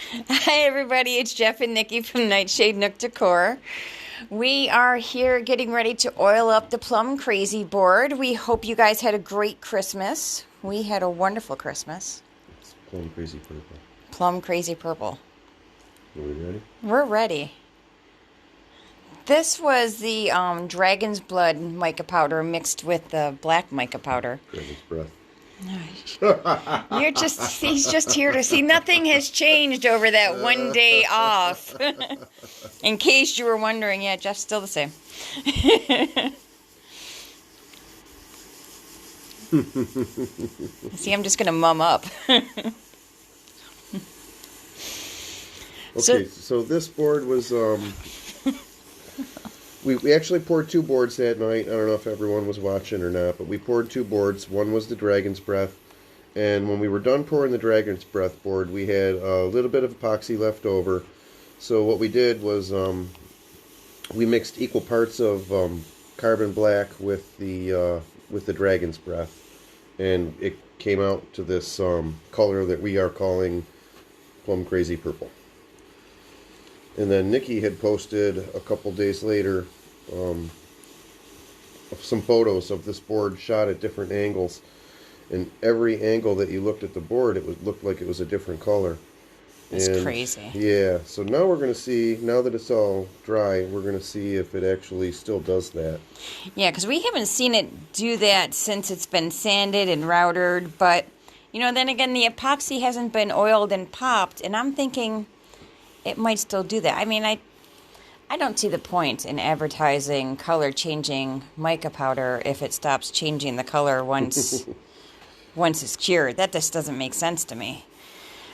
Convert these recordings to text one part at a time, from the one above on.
Hi everybody, it's Jeff and Nikki from Nightshade Nook Decor. We are here getting ready to oil up the Plum Crazy board. We hope you guys had a great Christmas. We had a wonderful Christmas. It's Plum Crazy Purple. Plum Crazy Purple. Are we ready? We're ready. This was the Dragon's Blood mica powder mixed with the black mica powder. Dragon's Breath. He's just here to see. Nothing has changed over that one day off. In case you were wondering, yeah, Jeff's still the same. See, I'm just going to mum up. Okay, so this board was, we actually poured two boards that night. I don't know if everyone was watching or not, but we poured two boards. One was the Dragon's Breath, and when we were done pouring the Dragon's Breath board, we had a little bit of epoxy left over. So what we did was we mixed equal parts of carbon black with the Dragon's Breath, and it came out to this color that we are calling Plum Crazy Purple. And then Nikki had posted a couple days later some photos of this board shot at different angles. And every angle that you looked at the board, looked like it was a different color. It's crazy. Yeah, so now we're going to see, now that it's all dry, we're going to see if it actually still does that. Yeah, because we haven't seen it do that since it's been sanded and routered. But, you know, then again, the epoxy hasn't been oiled and popped. And I'm thinking it might still do that. I mean, I don't see the point in advertising color-changing mica powder if it stops changing the color once it's cured. That just doesn't make sense to me.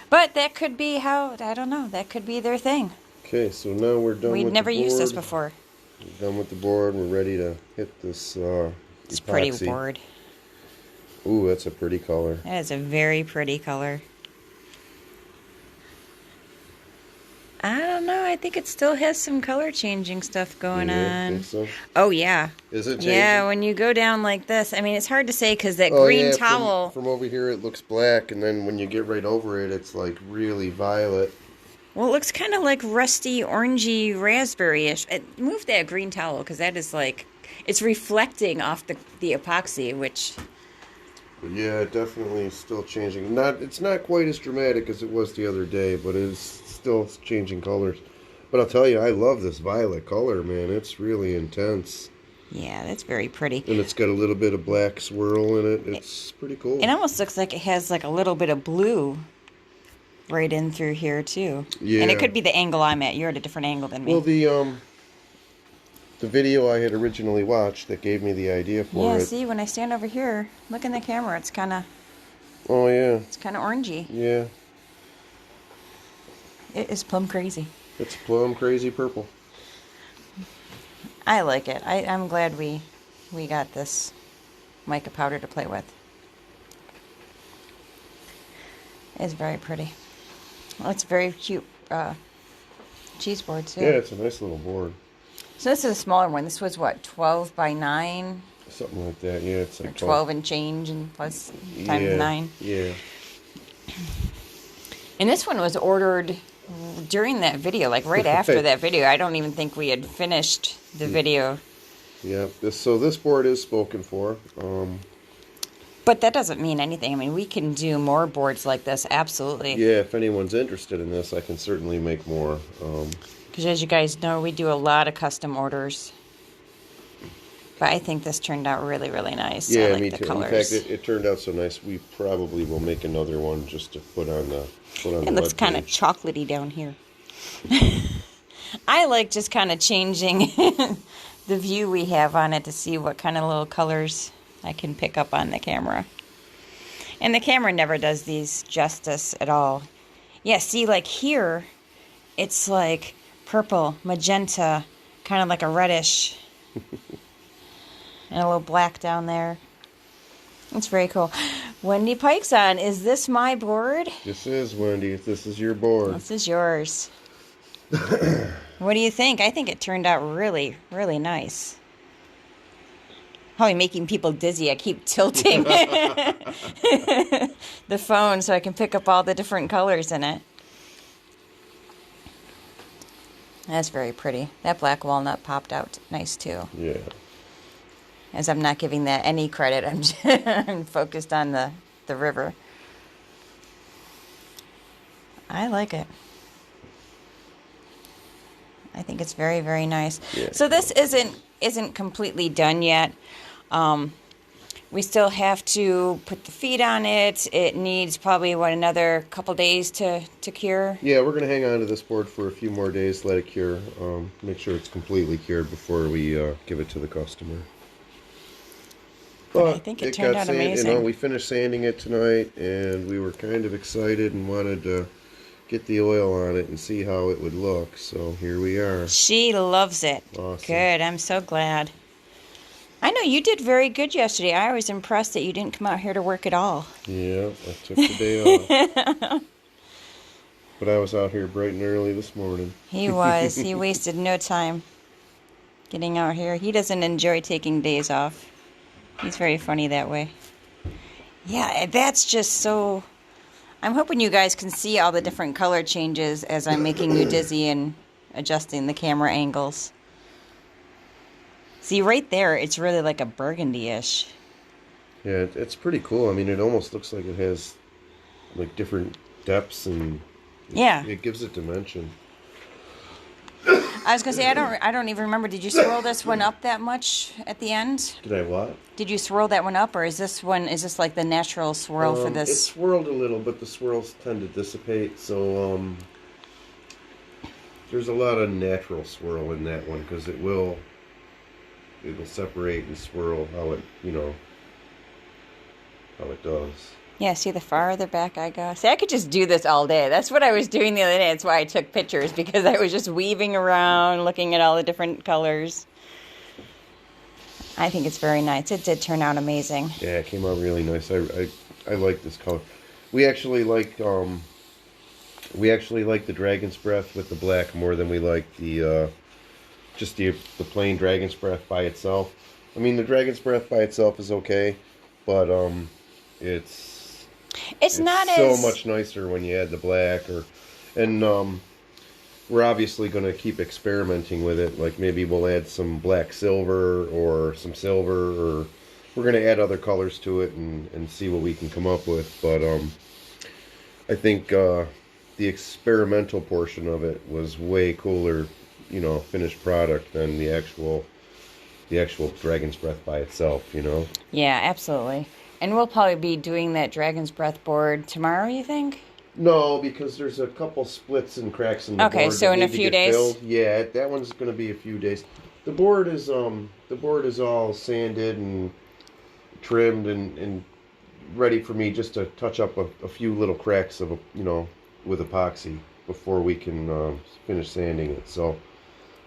But that could be how, I don't know, that could be their thing. Okay, so now we're done with the board. We've never used this before. We're done with the board. We're ready to hit this It's a epoxy. pretty board. Ooh, that's a pretty color. That is a very pretty color. I don't know. I think it still has some color changing stuff going on. Think so? Oh, yeah. Is it changing? Yeah, when you go down like this. I mean, it's hard to say because that green towel. From over here, it looks black, and then when you get right over it, it's like really violet. Well, it looks kind of like rusty, orangey, raspberry-ish. Move that green towel because that is like, it's reflecting off the epoxy, which... Yeah, definitely still changing. It's not quite as dramatic as it was the other day, but it is still changing colors. But I'll tell you, I love this violet color, man. It's really intense. Yeah, that's very pretty. And it's got a little bit of black swirl in it. It's pretty cool. It almost looks like it has like a little bit of blue right in through here, too. Yeah. And it could be the angle I'm at. You're at a different angle than me. Well, the video I had originally watched that gave me the idea for it. Yeah, see, when I stand over here, look in the camera, it's kind of... Oh, yeah. It's kind of orangey. Yeah. It is Plum Crazy. It's Plum Crazy Purple. I like it. I'm glad we got this mica powder to play with. It's very pretty. Well, it's a very cute cheese board, too. Yeah, it's a nice little board. So this is a smaller one. This was, what, 12 by 9? Something like that, yeah. It's like Or 12 and change and plus times 9. Yeah. And this one was ordered during that video, like right after that video. I don't even think we had finished the video. Yeah, this board is spoken for. But that doesn't mean anything. I mean, we can do more boards like this, absolutely. Yeah, if anyone's interested in this, I can certainly make more. Because as you guys know, we do a lot of custom orders. But I think this turned out really, really nice. Yeah, I like me the too. colors. In fact, it turned out so nice. We probably will make another one just to put on the It looks kind of chocolatey down here. I like just kind of changing the view we have on it to see what kind of little colors I can pick up on the camera. And the camera never does these justice at all. Yeah, see, like here, it's like purple, magenta, kind of like a reddish, and a little black down there. It's very cool. Wendy Pike's on. Is this my board? This is, Wendy. This is your board. This is yours. What do you think? I think it turned out really, really nice. Probably making people dizzy. I keep tilting the phone so I can pick up all the different colors in it. That's very pretty. That black walnut popped out nice too. Yeah. As I'm not giving that any credit, I'm focused on the river. I like it. I think it's very, very nice. Yeah. So this isn't completely done yet. We still have to put the feet on it. It needs probably, another couple days to cure? Yeah, we're going to hang on to this board for a few more days, let it cure. Make sure it's completely cured before we give it to the customer. But I think it turned out amazing. We finished sanding it tonight, and we were kind of excited and wanted to get the oil on it and see how it would look. So here we are. She loves it. Awesome. Good. I'm so glad. I know you did very good yesterday. I was impressed that you didn't come out here to work at all. Yeah, I took the day off. But I was out here bright and early this morning. He was. He wasted no time getting out here. He doesn't enjoy taking days off. He's very funny that way. Yeah, that's just so... I'm hoping you guys can see all the different color changes as I'm making you dizzy and adjusting the camera angles. See, right there, it's really like a burgundy-ish. Yeah, it's pretty cool. I mean, it almost looks like it has like different depths and yeah, it gives it dimension. I was gonna say I don't even remember. Did you swirl this one up that much at the end? Did I what? Did you swirl that one up, or is this like the natural swirl for this? It swirled a little, but the swirls tend to dissipate. So there's a lot of natural swirl in that one because it'll separate and swirl how it does. Yeah, see the farther back I go. See, I could just do this all day. That's what I was doing the other day. That's why I took pictures, because I was just weaving around, looking at all the different colors. I think it's very nice. It did turn out amazing. Yeah, it came out really nice. I like this color. We actually like the Dragon's Breath with the black more than we like the just the plain Dragon's Breath by itself. I mean, the Dragon's Breath by itself is okay, but it's not so as much nicer when you add the black. We're obviously going to keep experimenting with it. Like maybe we'll add some black silver or some silver, or we're going to add other colors to it and see what we can come up with. But I think the experimental portion of it was way cooler, finished product than the actual Dragon's Breath by itself, Yeah, absolutely. And we'll probably be doing that Dragon's Breath board tomorrow, you think? No, because there's a couple splits and cracks in the board. Okay, so in a few days? Filled. Yeah, that one's going to be a few days. The board is all sanded and trimmed and ready for me just to touch up a few little cracks with epoxy before we can finish sanding it. So,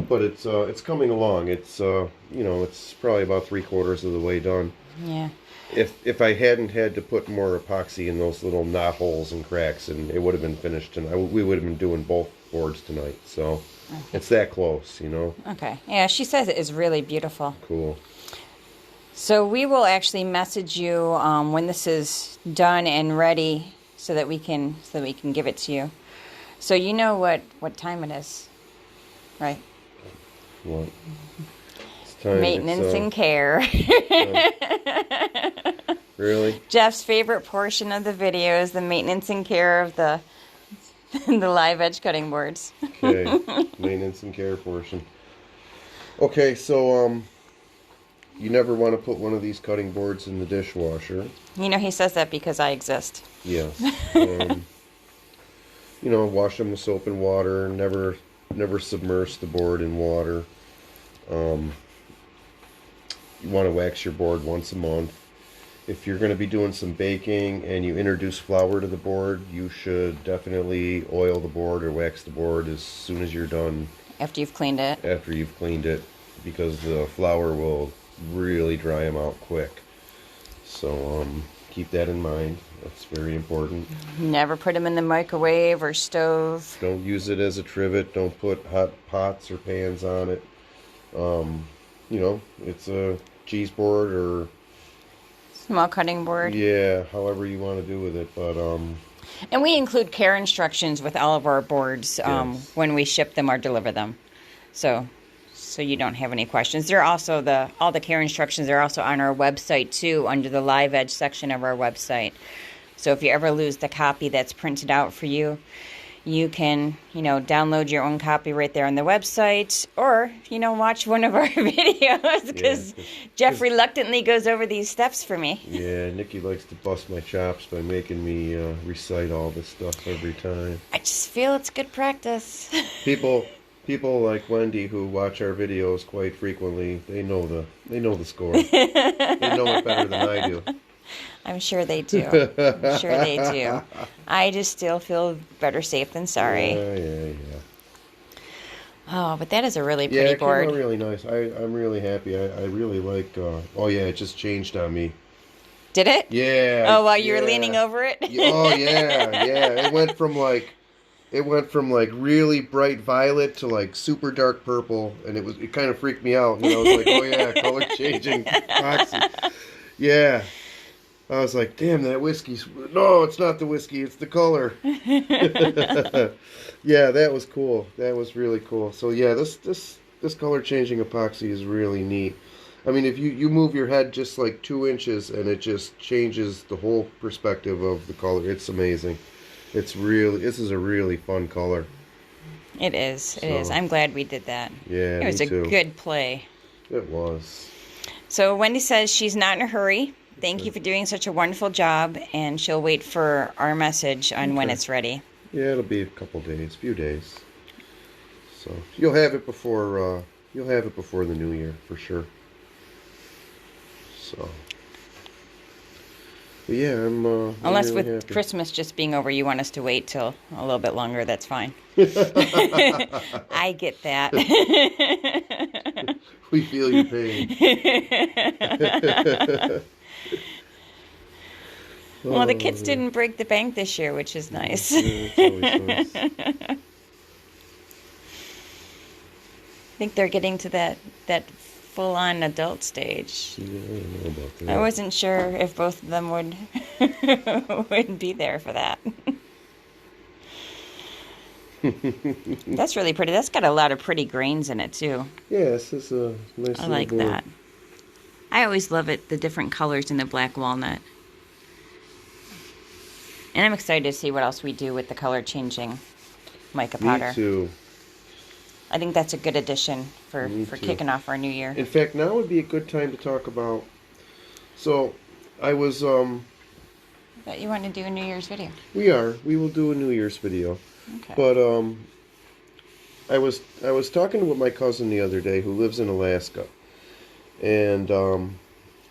but it's coming along. It's it's probably about 3/4 of the way done. Yeah. If I hadn't had to put more epoxy in those little knot holes and cracks, and it would have been finished, and we would have been doing both boards tonight. So It's that close, Okay. Yeah, she says it is really beautiful. Cool. So we will actually message you when this is done and ready, so that we can give it to you. So you know what time it is, right? What? Time. Maintenance and care. Really? Jeff's favorite portion of the video is the maintenance and care of the live edge cutting boards. Okay, maintenance and care portion. Okay, so you never want to put one of these cutting boards in the dishwasher. He says that because I exist. Yes. Wash them with soap and water. Never submerge the board in water. You want to wax your board once a month. If you're going to be doing some baking and you introduce flour to the board, you should definitely oil the board or wax the board as soon as you're done. After you've cleaned it? After you've cleaned it, because the flour will really dry them out quick. So keep that in mind. That's very important. Never put them in the microwave or stove. Don't use it as a trivet. Don't put hot pots or pans on it. It's a cheese board or small cutting board. Yeah, however you want to do with it, but and we include care instructions with all of our boards when we ship them or deliver them. So you don't have any questions. They're also all the care instructions are also on our website too, under the Live Edge section of our website. So if you ever lose the copy that's printed out for you, you can, download your own copy right there on the website, or, watch one of our videos, because Jeff reluctantly goes over these steps for me. Yeah, Nikki likes to bust my chops by making me recite all this stuff every time. I just feel it's good practice. People like Wendy who watch our videos quite frequently, they know the score. They know it better than I do. I'm sure they do. I'm sure they do. I just still feel better safe than sorry. Yeah. Oh, but that is a really pretty board. Yeah, it came out really nice. I'm really happy. I really like... it just changed on me. Did it? Yeah. Oh, while you were leaning over it? Oh, yeah. It went from like really bright violet to like super dark purple, and it kind of freaked me out. I was like, oh yeah, color changing epoxy. Yeah. I was like, damn, that whiskey's... No, it's not the whiskey, it's the color. Yeah, that was cool. That was really cool. So yeah, this color changing epoxy is really neat. I mean, if you move your head just like 2 inches and it just changes the whole perspective of the color. It's amazing. This is a really fun color. It is. It is. I'm glad we did that. Yeah, it was me too. A good play. It was. So Wendy says she's not in a hurry. Thank you for doing such a wonderful job, and she'll wait for our message on when it's ready. Yeah, it'll be a few days. So you'll have it before the new year for sure. So, but yeah, I'm unless really with happy. Christmas just being over, you want us to wait till a little bit longer. That's fine. I get that. We feel your pain. Well, the kids didn't break the bank this year, which is nice. Yeah, it's always nice. I think they're getting to that full-on adult stage. Yeah, I don't know about that. I wasn't sure if both of them would be there for that. That's really pretty. That's got a lot of pretty grains in it too. Yeah, this is a nice. I like that. I always love it, the different colors in the black walnut. And I'm excited to see what else we do with the color changing mica powder. Me too. I think that's a good addition for kicking off our new year. In fact, now would be a good time to talk about. So, I was. But you want to do a New Year's video? We will do a New Year's video. Okay. But I was talking with my cousin the other day who lives in Alaska, and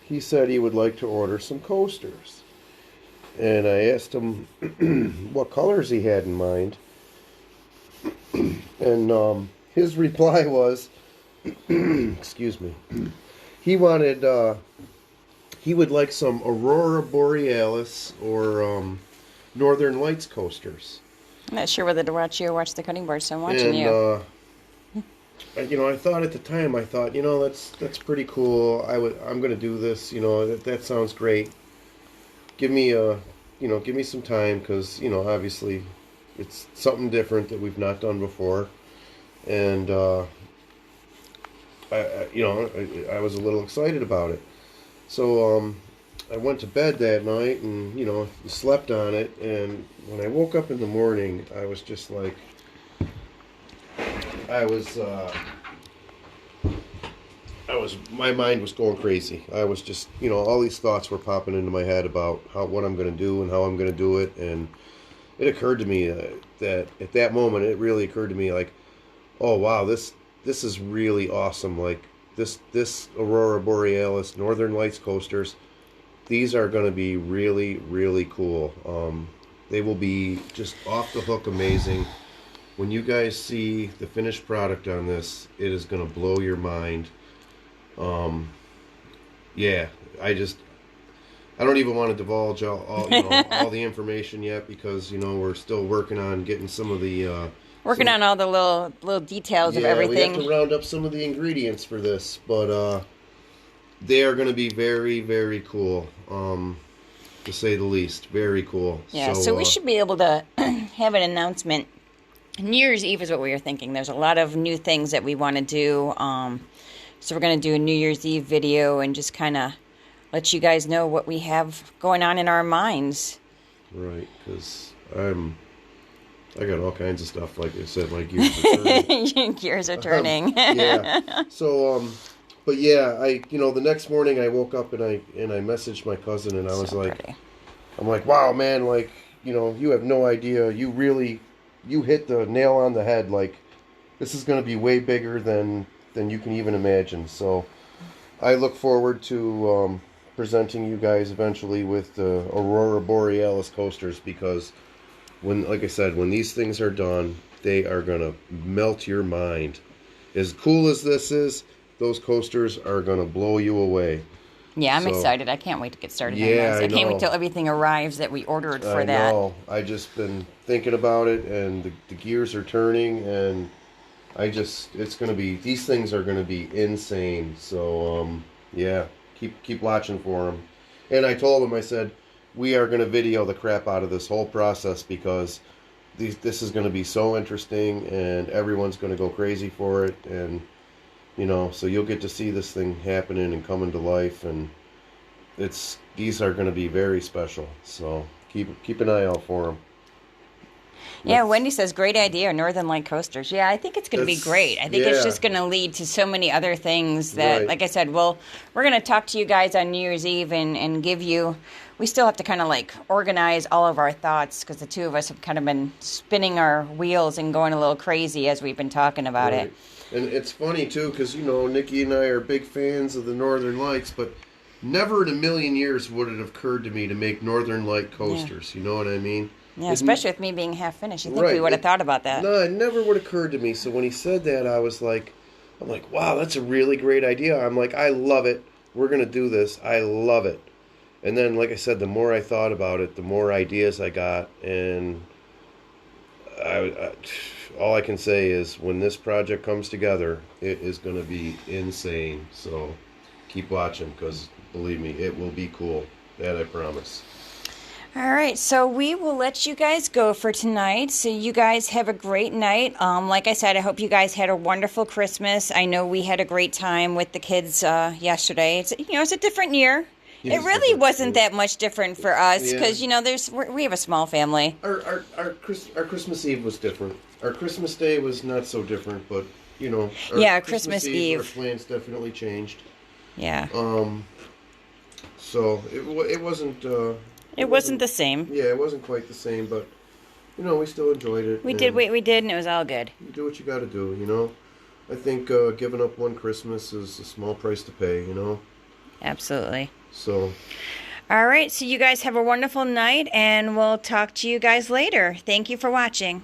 he said he would like to order some coasters. And I asked him what colors he had in mind. And his reply was, excuse me, he would like some Aurora Borealis or Northern Lights coasters. I'm not sure whether to watch you or watch the cutting board, so I'm watching you. I thought at the time, that's pretty cool. I'm going to do this. That sounds great. Give me some time, because obviously it's something different that we've not done before, and I was a little excited about it. So I went to bed that night and slept on it, and when I woke up in the morning, I was just like, my mind was going crazy. I was just, all these thoughts were popping into my head about what I'm going to do and how I'm going to do it. And it occurred to me that at that moment, it really occurred to me like, oh wow, this is really awesome. Like this Aurora Borealis Northern Lights coasters, these are going to be really, really cool. They will be just off the hook amazing. When you guys see the finished product on this, it is going to blow your mind. Yeah, I don't even want to divulge all the information yet, because we're still working on getting some of the on all the little details of everything. We have to round up some of the ingredients for this, but they are going to be very, very cool, to say the least. Very cool. Yeah, so we should be able to have an announcement New Year's Eve is what we were thinking. There's a lot of new things that we want to do. So we're going to do a New Year's Eve video and just kind of let you guys know what we have going on in our minds. Right, because I got all kinds of stuff, like I said, my gears are turning. Gears are turning. Yeah. So, but yeah, the next morning I woke up and I messaged my cousin and I was So like, pretty. I'm like, wow, man, like, you have no idea. You hit the nail on the head. Like, this is going to be way bigger than you can even imagine. So, I look forward to presenting you guys eventually with the Aurora Borealis coasters, because like I said, when these things are done, they are going to melt your mind. As cool as this is, those coasters are going to blow you away. Yeah, I'm So, excited. I can't wait to get started on yeah, those. I I can't wait know. till everything arrives that we ordered for I that. know. I just been thinking about it, and the gears are turning, and it's going to be, these things are going to be insane. So, yeah, keep watching for them. And I told him, I said, we are going to video the crap out of this whole process, because this is going to be so interesting, and everyone's going to go crazy for it, and so you'll get to see this thing happening and coming to life, and these are going to be very special. So keep an eye out for them. Yeah, Wendy says, great idea, Northern Light coasters. Yeah, I think it's going to be great. I think it's just going to lead to so many other things that, Right. like I said, we're going to talk to you guys on New Year's Eve and give you, we still have to kind of like organize all of our thoughts, because the two of us have kind of been spinning our wheels and going a little crazy as we've been talking about Right. it. And it's funny too, because Nikki and I are big fans of the Northern Lights, but never in a million years would it have occurred to me to make Northern Light coasters. You know what I mean? Yeah, especially with me being half finished. You think we Right. would have thought about that? No, it never would have occurred to me. So when he said that, I'm like, wow, that's a really great idea. I'm like, I love it. We're gonna do this. I love it. And then, like I said, the more I thought about it, the more ideas I got, and all I can say is, when this project comes together, it is going to be insane. So keep watching, because believe me, it will be cool. That I promise. All right, so we will let you guys go for tonight. So you guys have a great night. Like I said, I hope you guys had a wonderful Christmas. I know we had a great time with the kids yesterday. It's a different year. Yeah, It it's really different. wasn't that much different for us, Yeah. because we have a small family. Our Christmas Eve was different. Our Christmas Day was not so different, but Yeah, Christmas Eve. Our plans definitely changed. Yeah, So it wasn't. it wasn't the same. Yeah, it wasn't quite the same, but we still enjoyed it. We did what we did, and it was all good. You do what you got to do. I think giving up one Christmas is a small price to pay. Absolutely. So. All right, so you guys have a wonderful night, and we'll talk to you guys later. Thank you for watching.